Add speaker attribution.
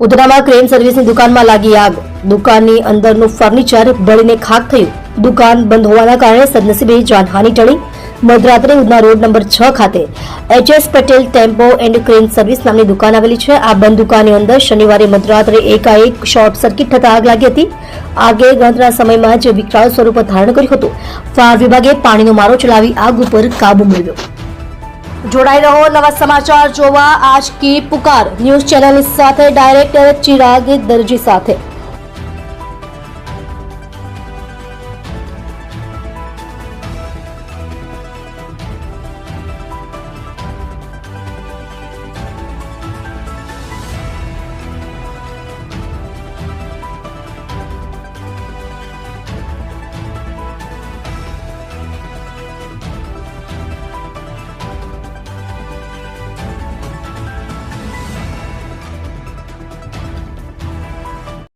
Speaker 1: ઉધનામાં crane સર્વિસની દુકાનમાં લાગી આગ. દુકાનની અંદરનું ફર્નિચર બળીને ખાખ થયું. દુકાન બંધ હોવાના કારણે સદનસીબે જાનહાનિ ટળી. મધરાત્રે ઉધના રોડ નંબર 6 ખાતે HS. Patel tempo and crane service નામની દુકાન આવેલી છે. આ બંધ દુકાનની અંદર શનિવારે મધરાત્રે એકાએક શોર્ટ સર્કિટ થતા આગ લાગી હતી. આગે ગણતરીના સમયમાં જ વિકરાળ સ્વરૂપ ધારણ કર્યું હતું. ફાયર વિભાગે પાણીનો મારો ચલાવી આગ ઉપર કાબુ મેળવ્યો. જોડાઈ રહો નવા સમાચાર જોવા આજ કી પુકાર ન્યૂઝ ચેનલની સાથે ડાયરેક્ટર ચિરાગ દરજી સાથે.